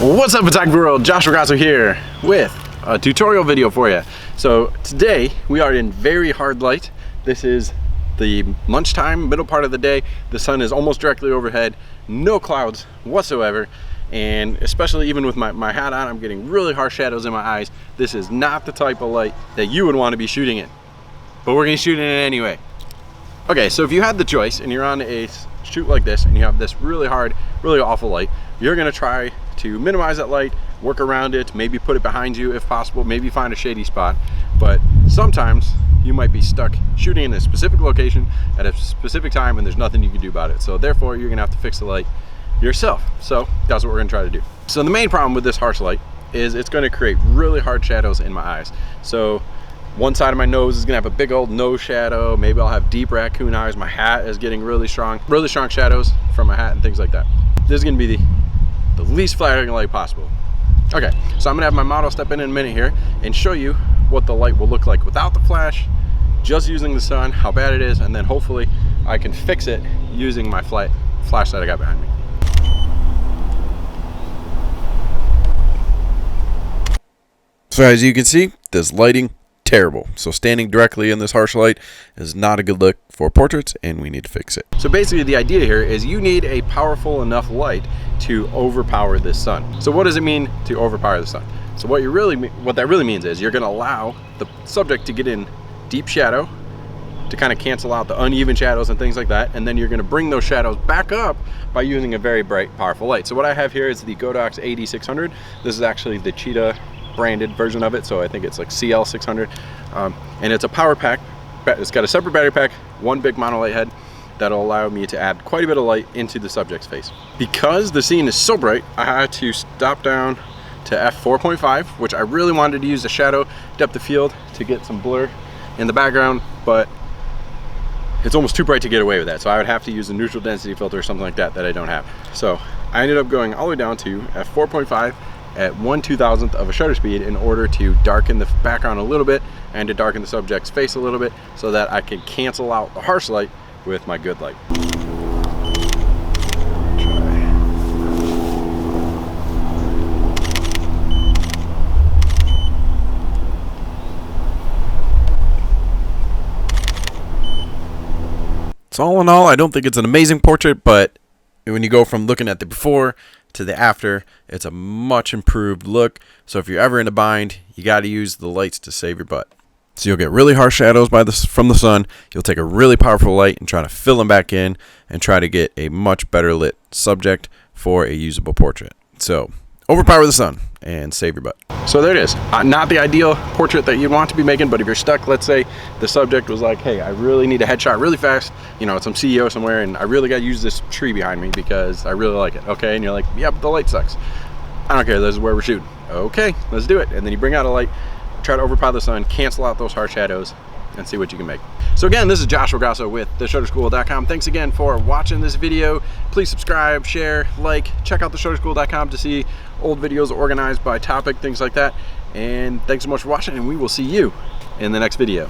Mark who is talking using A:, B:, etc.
A: What's up, photography world? Josh Ragazzo here with a tutorial video for you. So today we are in very hard light. This is the lunchtime, middle part of the day. The sun is almost directly overhead, no clouds whatsoever, and especially even with my hat on, I'm getting really harsh shadows in my eyes. This is not the type of light that you would want to be shooting in, but we're gonna shoot in it anyway. Okay, so if you had the choice and you're on a shoot like this and you have this really hard, really awful light, you're gonna try to minimize that light, work around it, maybe put it behind you if possible, maybe find a shady spot. But sometimes you might be stuck shooting in a specific location at a specific time and there's nothing you can do about it. So therefore you're gonna have to fix the light yourself. So that's what we're gonna try to do. So the main problem with this harsh light is it's gonna create really hard shadows in my eyes. So one side of my nose is gonna have a big old nose shadow. Maybe I'll have deep raccoon eyes. My hat is getting really strong shadows from my hat and things like that. This is gonna be the least flattering light possible. Okay, so I'm gonna have my model step in a minute here and show you what the light will look like without the flash, just using the sun, how bad it is, and then hopefully I can fix it using my flashlight I got behind me. So as you can see, this lighting, terrible. So standing directly in this harsh light is not a good look for portraits, and we need to fix it. So basically the idea here is you need a powerful enough light to overpower this sun. So what does it mean to overpower the sun? So what that really means is you're gonna allow the subject to get in deep shadow to kind of cancel out the uneven shadows and things like that, and then you're gonna bring those shadows back up by using a very bright, powerful light. So what I have here is the Godox AD600. This is actually the Cheetah branded version of it, so I think it's like CL600, and it's a power pack. It's got a separate battery pack, one big monolight head that'll allow me to add quite a bit of light into the subject's face. Because the scene is so bright, I had to stop down to f4.5, which I really wanted to use the shadow depth of field to get some blur in the background, but it's almost too bright to get away with that, so I would have to use a neutral density filter or something like that I don't have. So I ended up going all the way down to f4.5 at 1/2000th of a shutter speed in order to darken the background a little bit and to darken the subject's face a little bit so that I can cancel out the harsh light with my good light. So all in all, I don't think it's an amazing portrait, but when you go from looking at the before to the after, it's a much improved look. So if you're ever in a bind, you got to use the lights to save your butt. So you'll get really harsh shadows from the sun. You'll take a really powerful light and try to fill them back in and try to get a much better lit subject for a usable portrait. So overpower the sun and save your butt. So there it is. Not the ideal portrait that you want to be making, but if you're stuck, let's say the subject was like, hey, I really need a headshot really fast, you know, it's some CEO somewhere, and I really got to use this tree behind me because I really like it. Okay, and you're like, yeah, but the light sucks. I don't care, this is where we're shooting. Okay, let's do it. And then you bring out a light, try to overpower the sun, cancel out those harsh shadows, and see what you can make. So again, this is Josh Ragazzo with theshutterschool.com. Thanks again for watching this video. Please subscribe, share, like, check out theshutterschool.com to see old videos organized by topic, things like that. And thanks so much for watching, and we will see you in the next video.